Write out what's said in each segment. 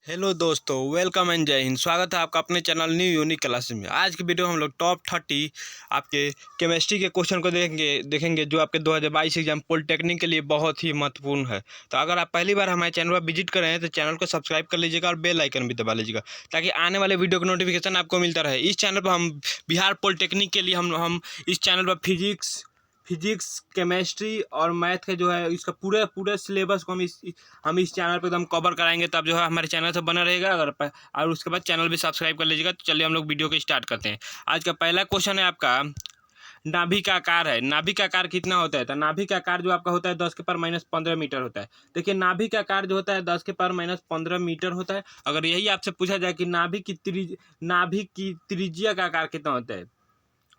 Hello दोस्तों, welcome and जय हिंद। स्वागत है आपका अपने चैनल न्यू यूनिक क्लासेस में। आज की वीडियो में हम लोग टॉप 30 आपके केमिस्ट्री के क्वेश्चन को देखेंगे जो आपके 2022 एग्जाम पॉलिटेक्निक के लिए बहुत ही महत्वपूर्ण है। तो अगर आप पहली बार हमारे चैनल पर विजिट कर रहे हैं तो चैनल को सब्सक्राइब कर लीजिएगा और बेल आइकन भी दबा लीजिएगा ताकि आने वाले वीडियो का नोटिफिकेशन आपको मिलता रहे। इस चैनल पर हम बिहार पॉलिटेक्निक के लिए हम इस चैनल पर फिजिक्स केमिस्ट्री और मैथ का जो है इसका पूरे पूरे सिलेबस को हम इस चैनल पे एकदम कवर कराएंगे। तब जो है हमारे चैनल से बना रहेगा और उसके बाद चैनल भी सब्सक्राइब कर लीजिएगा। तो चलिए हम लोग वीडियो को स्टार्ट करते हैं। आज का पहला क्वेश्चन है आपका, नाभि का आकार है। नाभि का आकार कितना होता है? तो नाभि का आकार जो आपका होता है 10⁻⁻15 मीटर होता है। देखिए नाभि का आकार जो होता है 10⁻⁻15 मीटर होता है। अगर यही आपसे पूछा जाए कि नाभि की त्रिज्या का आकार कितना होता है,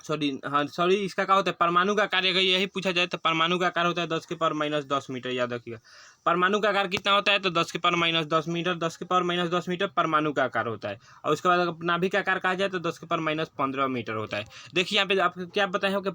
सॉरी इसका क्या होता है, परमाणु का आकार, अगर यही पूछा जाए तो परमाणु का आकार होता है 10⁻10 मीटर। याद रखिएगा परमाणु का आकार कितना होता है, तो 10⁻10 मीटर। 10⁻10 मीटर परमाणु का आकार होता है। और उसके बाद अगर नाभि का आकार कहा जाए तो 10⁻15 मीटर होता है। देखिए यहाँ पे आपको क्या बताए हो कि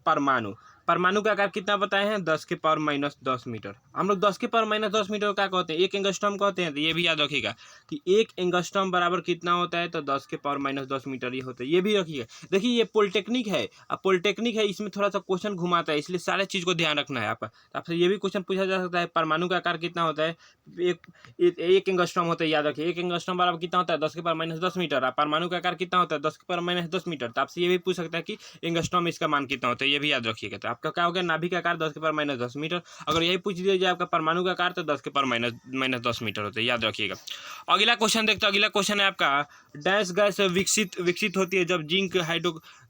परमाणु का आकार कितना बताए हैं, 10⁻10 मीटर। हम लोग 10⁻10 मीटर को क्या कहते हैं, एक एंगस्ट्रॉम कहते हैं। तो ये भी याद रखिएगा कि एक एंगस्ट्रॉम बराबर कितना होता है, तो 10⁻10 मीटर ये होता है। ये भी रखिएगा। देखिए ये पॉलिटेक्निक है, अब पॉलिटेक्निक है, इसमें थोड़ा सा क्वेश्चन घुमाता है, इसलिए सारे चीज़ को ध्यान रखना है आपका। आपसे ये भी क्वेश्चन पूछा जा सकता है, परमाणु का आकार कितना होता है, एक एंगस्ट्रॉम होता है। याद रखिए एक एंगस्ट्रॉम बराबर कितना होता है, 10⁻10 मीटर। परमाणु का आकार कितना होता है, 10⁻10 मीटर। तो आपसे ये भी पूछ सकता है कि एंगस्ट्रॉम इसका मान कितना होता है, ये भी याद रखिएगा। तो आपका क्या हो गया, नाभि का आकार 10⁻10 मीटर। अगर यही पूछ दिया जाए आपका परमाणु का आकार तो 10⁻10 मीटर होता है, याद रखिएगा। अगला क्वेश्चन देखते हैं। अगला क्वेश्चन है आपका, डैश गैस विकसित होती है जब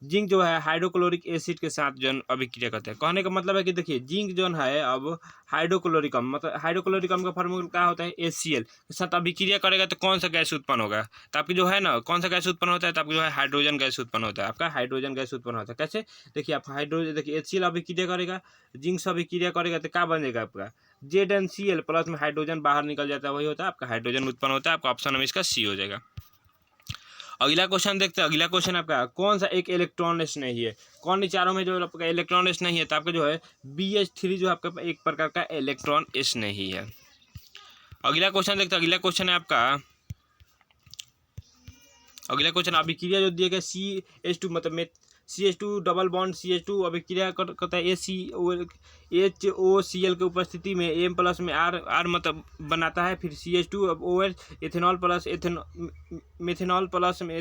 जिंक जो है हाइड्रोक्लोरिक एसिड के साथ जो अभिक्रिया करते हैं। कहने का मतलब है कि देखिए जिंक जो है अब हाइड्रोक्लोरिक अम्ल, मतलब हाइड्रोक्लोरिक अम्ल का फॉर्मूला क्या होता है, HCl के साथ अभिक्रिया करेगा तो कौन सा गैस उत्पन्न होगा, तो आपकी जो है ना, कौन सा गैस उत्पन्न होता है, तो आपको जो है हाइड्रोजन गैस उत्पन्न होता है। आपका हाइड्रोजन गैस उत्पन्न होता है। कैसे, देखिए आप हाइड्रोजन, देखिए HCl अभिक्रिया करेगा, जिंक से अभिक्रिया करेगा तो क्या बनेगा आपका ZnCl प्लस में हाइड्रोजन बाहर निकल जाता है, वही होता है आपका हाइड्रोजन उत्पन्न होता है। आपका ऑप्शन में इसका C हो जाएगा। अगला क्वेश्चन देखते हैं। अगला क्वेश्चन आपका, कौन सा एक इलेक्ट्रॉनिक्स नहीं है, कौन इन चारों में जो आपका इलेक्ट्रॉनिक्स नहीं है, तो आपका जो है BH3 जो आपका एक प्रकार का इलेक्ट्रॉन एस नहीं है। अगला क्वेश्चन देखते हैं। अगला क्वेश्चन है आपका, अगला क्वेश्चन अभिक्रिया जो दिया गया CH2 मतलब CH2 डबल बॉन्ड CH2 अभिक्रिया करता है HOCl की उपस्थिति में M प्लस में R मतलब बनाता है। फिर CH2 अब OH ethanol plus methanol plus में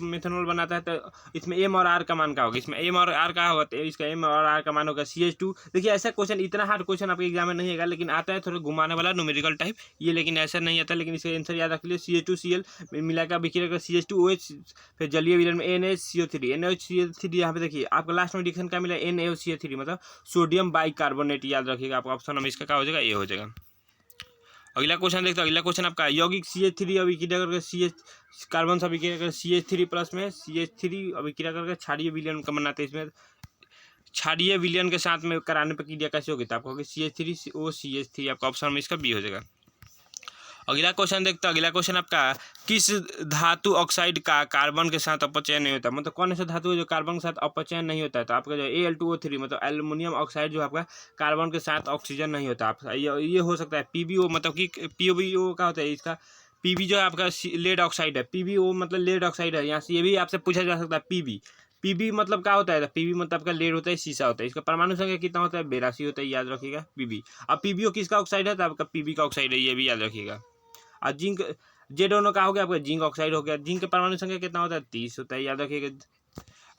मिथेनॉल बनाता है। तो इसमें M और R का मान क्या होगा, इसमें M और R का होगा, तो इसका M और R का मान होगा CH2। देखिए ऐसा क्वेश्चन, इतना हार्ड क्वेश्चन आपके एग्जाम में नहीं आएगा, लेकिन आता है थोड़ा घुमाने वाला न्यूमेरिकल टाइप ये, लेकिन ऐसा नहीं आता। लेकिन इसका आंसर याद रख लीजिए, CH2Cl मिलाकर अभिक्रिया कर CH2OH, फिर जलीय विलयन में NaCO3 यहाँ पे देखिए आपका लास्ट में डिक्शन क्या मिला, NaCO3 मतलब सोडियम बाइकार्बोनेट। याद रखिएगा आपका ऑप्शन में इसका क्या हो जाएगा, ए हो जाएगा। अगला क्वेश्चन देखते हैं। अगला क्वेश्चन आपका, यौगिक CH3 अभिक्रिया करके CH कार्बन से अभिक्रिया करके CH3 प्लस में CH3 अभिक्रिया करके क्षारीय विलयन का बनाते हैं। इसमें क्षारीय विलयन के साथ में कराने पर क्रिया कैसे होगी, तो आपको होगी CH3OCH3। आपका ऑप्शन में इसका बी हो जाएगा। अगला क्वेश्चन देखते हैं। अगला क्वेश्चन आपका, किस धातु ऑक्साइड का कार्बन के साथ अपचयन नहीं होता, मतलब कौन सा धातु है जो कार्बन के साथ अपचयन नहीं होता है, तो आपका जो Al2O3 मतलब एल्युमिनियम ऑक्साइड जो आपका कार्बन के साथ ऑक्सीजन नहीं होता। आप ये हो सकता है PbO, मतलब कि PbO का होता है इसका Pb जो है आपका लेड ऑक्साइड है, PbO मतलब लेड ऑक्साइड है। यहाँ से ये भी आपसे पूछा जा सकता है पीबी मतलब क्या होता है, पीबी मतलब आपका लेड होता है, शीशा होता है। इसका परमाणु संख्या कितना होता है, 82 होता है। याद रखिएगा पीबी। अब PbO किसका ऑक्साइड है, तो आपका पीबी का ऑक्साइड है, ये भी याद रखिएगा। और जिंक जेडोनो का हो गया आपका जिंक ऑक्साइड हो गया। जिंक का परमाणु संख्या कितना होता है, 30 होता है, याद रखिएगा।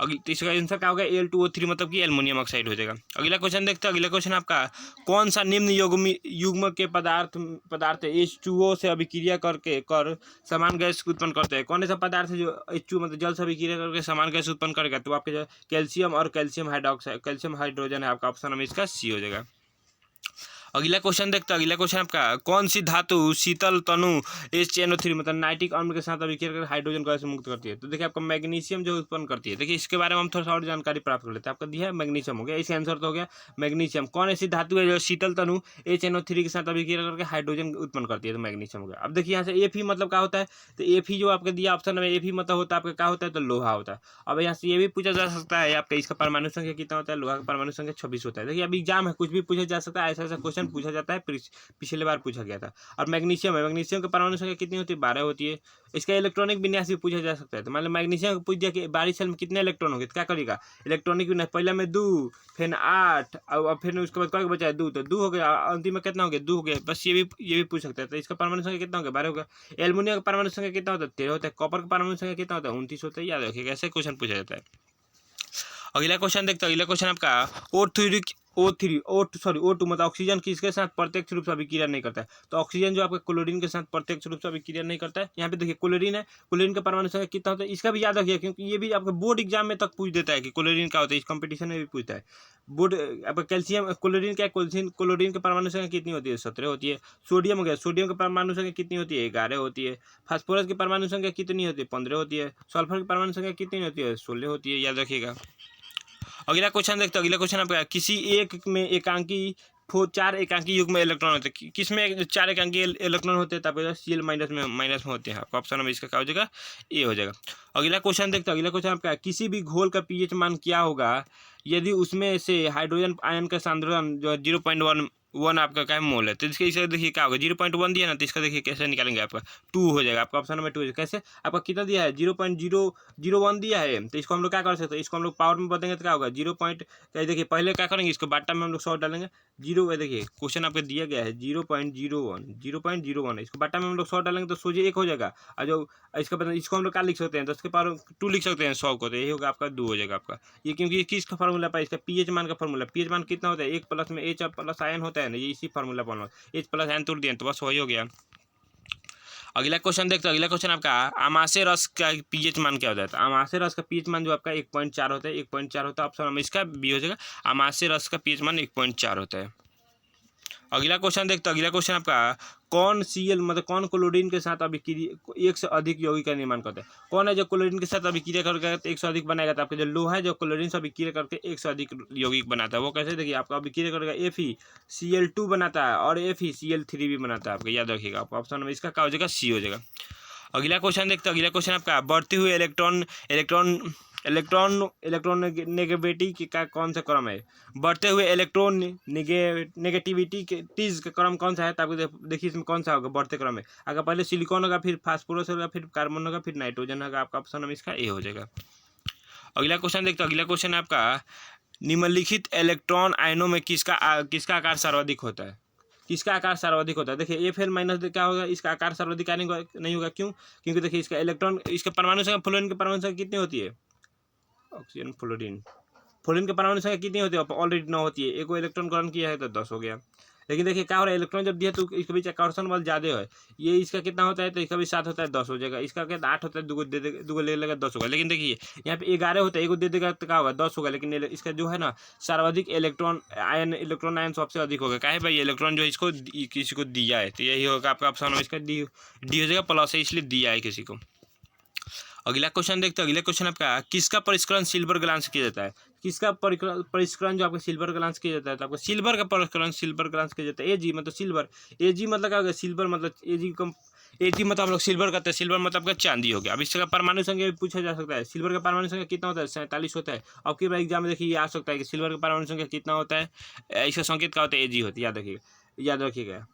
अगली तीसरा आंसर क्या हो गया, Al2O3 मतलब कि एल्युमिनियम ऑक्साइड हो जाएगा। अगला क्वेश्चन देखते हैं। अगला क्वेश्चन आपका, कौन सा निम्न युग्म के पदार्थ H2O से अभिक्रिया कर समान गैस उत्पन्न करते हैं। कौन सा पदार्थ है जो H2 मतलब जल से अभिक्रिया करके समान गैस उत्पन्न करेगा, तो आपके जो कैल्शियम और कैल्शियम हाइड्रोजन है। आपका ऑप्शन में इसका C हो जाएगा। अगला क्वेश्चन देखते हैं। अगला क्वेश्चन आपका, कौन सी धातु शीतल तनु HNO3 मतलब नाइट्रिक अम्ल के साथ अभिक्रिया कर हाइड्रोजन गैस मुक्त करती है, तो देखिए आपका मैग्नीशियम जो उत्पन्न करती है। देखिए इसके बारे में हम थोड़ा सा और जानकारी प्राप्त कर लेते हैं। आपका दिया है मैग्नीशियम हो गया, इस आंसर तो हो गया मैग्नीशियम। कौन ऐसी धातु है जो शीतल तनु HNO3 के साथ अभिक्रिया करके हाइड्रोजन उत्पन्न करती है, तो मैग्नीशियम हो गया। अब देखिए यहाँ से Fe मतलब क्या होता है, तो Fe जो आपका दिया ऑप्शन में Fe मतलब होता है आपका क्या होता है, तो लोहा होता है। अब यहाँ से ये भी पूछा जा सकता है आपका इसका परमाणु संख्या कितना होता है, लोहा का परमाणु संख्या 26 होता है। देखिए अब एग्जाम है, कुछ भी पूछा जा सकता है, ऐसा ऐसा क्वेश्चन क्वेश्चन पूछा जाता है, पिछले बार पूछा गया था। और मैग्नीशियम है, मैग्नीशियम की परमाणु संख्या कितनी होती है? 12 होती है। इसका इलेक्ट्रॉनिक विन्यास भी पूछा जा सकता है। तो मान लो मैग्नीशियम को पूछ दिया कि 12 सेल में कितने इलेक्ट्रॉन होंगे, तो क्या करेगा? इलेक्ट्रॉनिक विन्यास पहले में 2, फिर 8 और फिर उसके बाद क्या बचा है? 2, तो 2 हो गया, अंतिम में कितना हो गया? 2 हो गया। बस ये भी पूछ सकता है। तो इसका परमाणु संख्या कितना हो गया? 12 हो गया। एल्युमिनियम का परमाणु संख्या कितना होता है? 13 होता है। कॉपर का परमाणु संख्या कितना होता है? 29 होता है। याद रखिएगा, ऐसे क्वेश्चन पूछा जाता है। अगला क्वेश्चन देखते हैं। अगला क्वेश्चन आपका O2 मतलब ऑक्सीजन किसके साथ प्रत्यक्ष रूप से अभिक्रिया नहीं करता है? तो ऑक्सीजन जो आपका क्लोरीन के साथ प्रत्यक्ष रूप से अभिक्रिया नहीं करता है। यहाँ पे देखिए क्लोरीन है, क्लोरीन का परमाणु संख्या कितना होता है? इसका भी याद रखिए, क्योंकि ये भी आपके बोर्ड एग्जाम में तक पूछ देता है कि क्लोरीन क्या होता है। इस कंपटीशन में भी पूछता है बोर्ड। आपका कैल्शियम क्लोरीन क्या है? क्लोरीन की परमाणु संख्या कितनी होती है? 17 होती है। सोडियम हो गया, सोडियम की परमाणु संख्या कितनी होती है? 11 होती है। फास्फोरस की परमाणु संख्या कितनी होती है? 15 होती है। सल्फर की परमाणु संख्या कितनी होती है? 16 होती है। याद रखिएगा। अगला क्वेश्चन देखते हैं। अगला क्वेश्चन आपका किसी एक में एकांकी 4 एकांकी युग्म में इलेक्ट्रॉन होते हैं। किसमें 4 एकांकी इलेक्ट्रॉन होते हैं? तो आपके Cl माइनस में होते हैं। आपका ऑप्शन में इसका क्या हो जाएगा? ए हो जाएगा। अगला क्वेश्चन देखते हैं। अगला क्वेश्चन आपका किसी भी घोल का पीएच मान क्या होगा यदि उसमें से हाइड्रोजन आयन का सांद्रण जो 0.1 आपका क्या मोल है? तो इसका देखिए क्या होगा? 0.1 दिया ना, तो इसका देखिए कैसे निकालेंगे? आपका 2 हो जाएगा। आपका ऑप्शन नंबर 2 कैसे? आपका कितना दिया है? 0.001 दिया है। तो इसको हम लोग क्या कर सकते हैं? इसको हम लोग पावर में बदलेंगे तो क्या होगा? 0. देखिए पहले क्या करेंगे? इसको बाटा में हम लोग 100 डालेंगे। 0 देखिए क्वेश्चन आपका दिया गया है 0.01 है। इसको बाटा में हम लोग 100 डालेंगे तो सोझे 1 हो जाएगा। और जो इसका मतलब इसको हम लोग क्या लिख सकते हैं? 10 के पावर 2 लिख सकते हैं 100 को, तो यही होगा आपका 2 हो जाएगा आपका। ये क्योंकि ये किसका फार्मूला पाए? इसका पीएच मान का फार्मूला। पीएच मान कितना होता है? 1 प्लस में एच प्लस आयन होता है ना, ये इसी फार्मूला पर एच प्लस आयन तोड़ दिया तो बस वही हो गया। अगला क्वेश्चन देखते हैं। अगला क्वेश्चन आपका आमाशय रस का पीएच मान क्या होता है? तो आमाशय रस का पीएच मान जो आपका 1.4 होता है। 1.4 होता है। ऑप्शन में इसका बी हो जाएगा। आमाशय रस का पीएच मान 1.4 होता है। अगला क्वेश्चन देखते हैं। अगला क्वेश्चन आपका कौन Cl मतलब कौन क्लोरीन के साथ अभिक्रिया 1 से अधिक यौगिक का निर्माण करता है? कौन है जो क्लोरीन के साथ अभिक्रिया करके 1 से अधिक बनाएगा? तो आपका जो लोहा है जो क्लोरीन से अभिक्रिया करके 1 से अधिक यौगिक बनाता है, वो कैसे? देखिए आपका अभिक्रिया करेगा FeCl2 बनाता है और FeCl3 भी बनाता है। आपका याद रखिएगा। आपका ऑप्शन में इसका क्या हो जाएगा? सी हो जाएगा। अगला क्वेश्चन देखते हैं। अगला क्वेश्चन आपका बढ़ते हुए इलेक्ट्रॉन नेगेटिविटी का कौन सा क्रम है? बढ़ते हुए इलेक्ट्रॉन नेगेटिविटी के टीज का क्रम कौन सा है? तो आपको देखिए इसमें कौन सा होगा बढ़ते क्रम में? अगर पहले सिलिकॉन होगा, फिर फास्फोरस होगा, फिर कार्बन होगा, फिर नाइट्रोजन होगा। आपका ऑप्शन में इसका ए हो जाएगा। अगला क्वेश्चन देखते हैं। अगला क्वेश्चन आपका निम्नलिखित इलेक्ट्रॉन आयनों में किसका आकार सर्वाधिक होता है? किसका आकार सर्वाधिक होता है? देखिए Fl माइनस क्या होगा? इसका आकार सर्वाधिक नहीं होगा। क्यों? क्योंकि देखिए इसका इलेक्ट्रॉन इसके परमाणु संख्या फ्लोरीन की परमाणु संख्या कितनी होती है? ऑक्सीजन फ्लोरीन की परमाणु संख्या कितनी होती है? ऑलरेडी 9 होती है। एक इलेक्ट्रॉन ग्रहण किया है तो 10 हो गया। लेकिन देखिए क्या हो रहा है? इलेक्ट्रॉन जब दिया तो इसके बीच आकर्षण बल ज्यादा है। ये इसका कितना होता है? तो इसका भी 7 होता है, 10 हो जाएगा। इसका क्या 8 होता है, 2 ले लेगा 10 होगा। लेकिन देखिए यहाँ पे 11 होता है, 1 दे देगा तो क्या होगा? 10 होगा। लेकिन इसका जो है ना सर्वाधिक इलेक्ट्रॉन आयन सबसे अधिक होगा। क्या है भाई? इलेक्ट्रॉन जो है इसको किसी को दिया है, तो यही होगा आपका ऑप्शन में इसका डी हो जाएगा। प्लस है इसलिए दिया है किसी को। अगला क्वेश्चन देखते हैं। अगला क्वेश्चन आपका किसका परिष्करण सिल्वर ग्लास किया जाता है? किसका परिष्करण जो आपका सिल्वर ग्लास किया जाता है? तो आपका सिल्वर का परिष्करण सिल्वर ग्लास किया जाता है। Ag मतलब सिल्वर। Ag मतलब क्या होगा? सिल्वर मतलब Ag मतलब हम लोग सिल्वर करते हैं। सिल्वर मतलब का चांदी हो गया। अब इसका परमाणु संख्या भी पूछा जा सकता है। सिल्वर का परमाणु संख्या कितना होता है? 47 होता है। अब की बार एग्जाम में देखिए आ सकता है कि सिल्वर का परमाणु संख्या कितना होता है? इसका संकेत क्या होता है? Ag होती है। याद रखिएगा।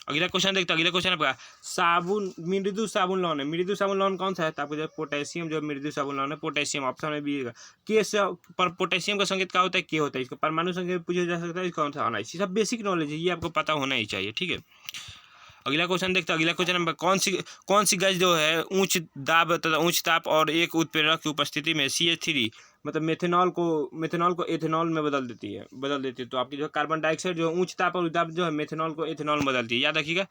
अगला क्वेश्चन देखते हैं। अगला क्वेश्चन आपका साबुन मृदु साबुन लौन है। मृदु साबुन लौन कौन सा है? तो आपको जो पोटेशियम जो मृदु साबुन लौन है पोटेशियम। ऑप्शन में भी के से पर पोटेशियम का संकेत क्या होता है? के होता है। इसका परमाणु संख्या पूछा जा सकता है। कौन सा होना है? सब बेसिक नॉलेज है, ये आपको पता होना ही चाहिए। ठीक है। अगला क्वेश्चन देखते हैं। अगला क्वेश्चन नंबर कौन सी गैस जो है उच्च दाब तथा उच्च ताप और एक उत्प्रेरक की उपस्थिति में CH3 मतलब मेथेनॉल को एथेनॉल में बदल देती है। तो आपकी जो कार्बन डाइऑक्साइड जो उच्च ताप और दाब जो है मेथेनॉल को एथेनॉल में बदलती है। याद रखिएगा,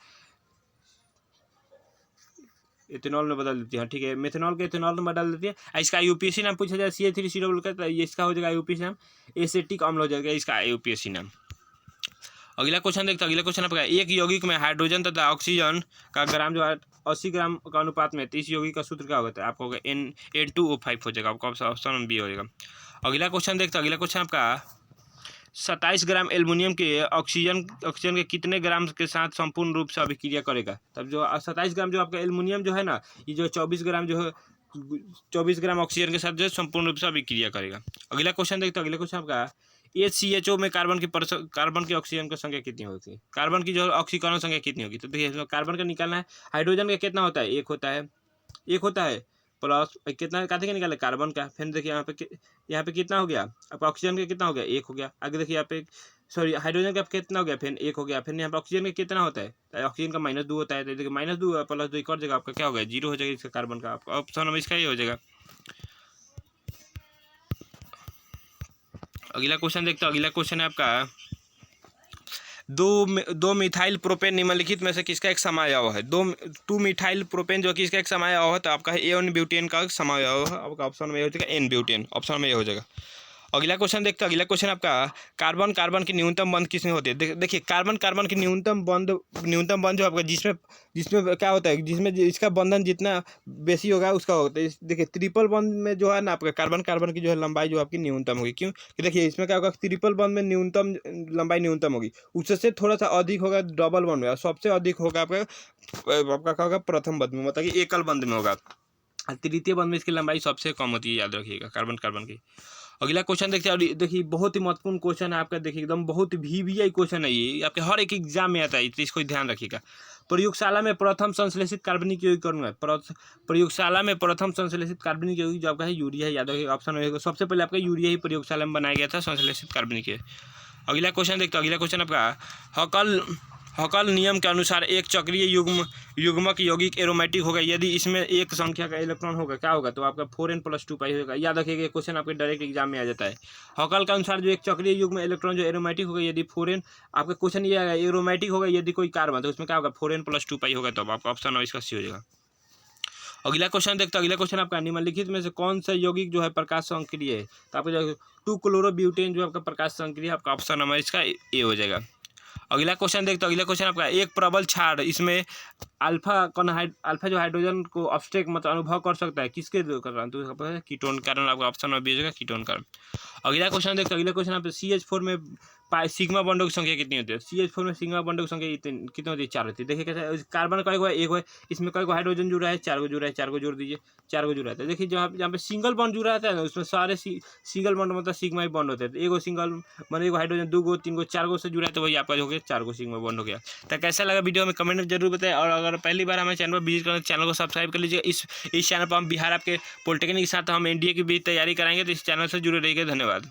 एथेनॉल में बदल देती है। ठीक है, मेथेनॉल को एथेनॉल में बदल देती है। इसका IUPAC नाम पूछा जाए CH3COO का, तो इसका हो जाएगा IUPAC नाम। एसिटिक अम्ल हो जाएगा इसका IUPAC नाम। अगला क्वेश्चन देखते हैं। अगला क्वेश्चन आपका एक यौगिक में हाइड्रोजन तथा ऑक्सीजन का ग्राम जो है 80 ग्राम का अनुपात में 30 यौगिक का सूत्र क्या होता है? आपको होगा N2O5 हो जाएगा। आपका ऑप्शन बी हो जाएगा। अगला क्वेश्चन देखते हैं। अगला क्वेश्चन आपका 27 ग्राम एल्युमिनियम के ऑक्सीजन के कितने ग्राम के साथ संपूर्ण रूप से अभिक्रिया करेगा? तब जो 27 ग्राम जो आपका एल्युमिनियम जो है ना, ये जो 24 ग्राम जो है 24 ग्राम ऑक्सीजन के साथ जो संपूर्ण रूप से अभिक्रिया करेगा। अगला क्वेश्चन देखते हैं। अगला क्वेश्चन आपका HCHO में कार्बन की ऑक्सीजन की संख्या कितनी होती है, कार्बन की जो ऑक्सीकरण संख्या कितनी होगी। तो देखिए कार्बन का निकालना है, हाइड्रोजन का कितना होता है, एक होता है प्लस कितना कहते हैं निकाले कार्बन का। फिर देखिए यहाँ पे कितना हो गया आपका, ऑक्सीजन का कितना हो गया, एक हो गया। आगे देखिए यहाँ पे सॉरी हाइड्रोजन का कितना हो गया, फिर एक हो गया। फिर यहाँ पे ऑक्सीजन का कितना होता है, ऑक्सीजन का -2 होता है। तो देखिए -2 प्लस 2 एक और जगह आपका क्या हो गया, 0 हो जाएगा इसका कार्बन का। आपका ऑप्शन में इसका ही हो जाएगा। अगला क्वेश्चन देखते हैं। अगला क्वेश्चन है आपका दो मिथाइल प्रोपेन निम्नलिखित में से किसका एक समायव है। 2 मिथाइल प्रोपेन जो कि इसका एक समायव है, तो आपका है N ब्यूटेन का समायव है। आपका ऑप्शन में ये हो जाएगा N ब्यूटेन, ऑप्शन में ये हो जाएगा। अगला क्वेश्चन देखते हैं। अगला क्वेश्चन आपका कार्बन कार्बन की न्यूनतम बंध किसमें होती है। देखिए कार्बन कार्बन की न्यूनतम बंध जो आपका जिसमें क्या होता है, जिसमें इसका बंधन जितना बेसी होगा उसका होता है। देखिए ट्रिपल बंध में जो है ना आपका कार्बन कार्बन की जो है लंबाई जो आपकी न्यूनतम होगी। क्यों कि देखिए इसमें क्या होगा, ट्रिपल बंध में न्यूनतम लंबाई न्यूनतम होगी, उससे थोड़ा सा अधिक होगा डबल बंध में, और सबसे अधिक होगा आपका क्या होगा प्रथम बंध में, मतलब कि एकल बंध में होगा। तृतीय बंध में इसकी लंबाई सबसे कम होती है, याद रखिएगा कार्बन कार्बन की। अगला क्वेश्चन देखते हैं। और देखिए बहुत ही महत्वपूर्ण क्वेश्चन है आपका, देखिए एकदम बहुत VVI क्वेश्चन है ये, आपके हर एक एग्जाम में आता है, तो इसको ध्यान रखिएगा। प्रयोगशाला में प्रथम संश्लेषित कार्बनिक यौगिक कौन है। प्रयोगशाला में प्रथम संश्लेषित कार्बनिक यौगिक जो आपका है यूरिया है, याद रखिएगा ऑप्शन में सबसे पहले आपका यूरिया ही प्रयोगशाला में बनाया गया था संश्लेषित कार्बनिक है। अगला क्वेश्चन देखते हैं। अगला क्वेश्चन आपका हकल नियम के अनुसार एक चक्रीय युग्मक यौगिक एरोमेटिक होगा यदि इसमें एक संख्या का इलेक्ट्रॉन होगा, क्या होगा, तो आपका 4n + 2 पाई होगा। याद रखिएगा क्वेश्चन आपके डायरेक्ट एग्जाम में आ जाता है। हकल के अनुसार जो एक चक्रीय युग्म इलेक्ट्रॉन जो एरोमेटिक होगा यदि 4n, आपका क्वेश्चन ये आएगा एरोमेटिक होगा यदि कोई कार्बन, तो उसमें क्या होगा 4n + 2 पाई होगा। तो आपका ऑप्शन इसका सी हो जाएगा। अगला क्वेश्चन देखते हैं। अगला क्वेश्चन आपका निम्नलिखित में से कौन सा यौगिक जो है प्रकाश संक्रिय है। तो आपका जो 2-क्लोरोब्यूटेन जो आपका प्रकाश संक्रिय है, आपका ऑप्शन नंबर इसका ए हो जाएगा। अगला क्वेश्चन देखते हैं। अगला क्वेश्चन आपका एक प्रबल क्षार इसमें अल्फा जो हाइड्रोजन को ऑब्स्ट्रैक्ट मतलब अनुभव कर सकता है, किसके कारण, तो कीटोन कारण, आपका ऑप्शन में बी हो जाएगा कीटोन कारण। अगला क्वेश्चन देखते हैं। अगला क्वेश्चन आप CH4 में सिग्मा बॉन्डों की संख्या कितनी होती है। CH4 में सिग्मा बॉन्डों की संख्या कितनी होती है, 4 होती है। देखिए कैसे कार्बन का एक है, इसमें कई हाइड्रोजन जुड़ा है, 4 को जुड़ा है, 4 को जोड़ दीजिए, 4 को जुड़ा है। तो देखिए जहाँ पे सिंगल बॉन्ड जुड़ा रहता है ना, उसमें सारे सिंगल बॉन्ड मतलब सिग्मा ही बॉन्ड होते हैं। तो एगो सिंगल मतलब एगो हाइड्रोजन 2 को 3 को 4 को से जुड़ा है, तो वही आपका हो गया 4 को सिग्मा बॉन्ड हो गया। तो कैसा लगा वीडियो में कमेंट में जरूर बताएं। और अगर पहली बार हमारे चैनल पर विजिट करें, चैनल को सब्सक्राइब कर लीजिए। इस चैनल पर हम बिहार आपके पॉलिटेक्निक के साथ हम NDA की भी तैयारी कराएंगे, तो इस चैनल से जुड़े रहिएगा। धन्यवाद।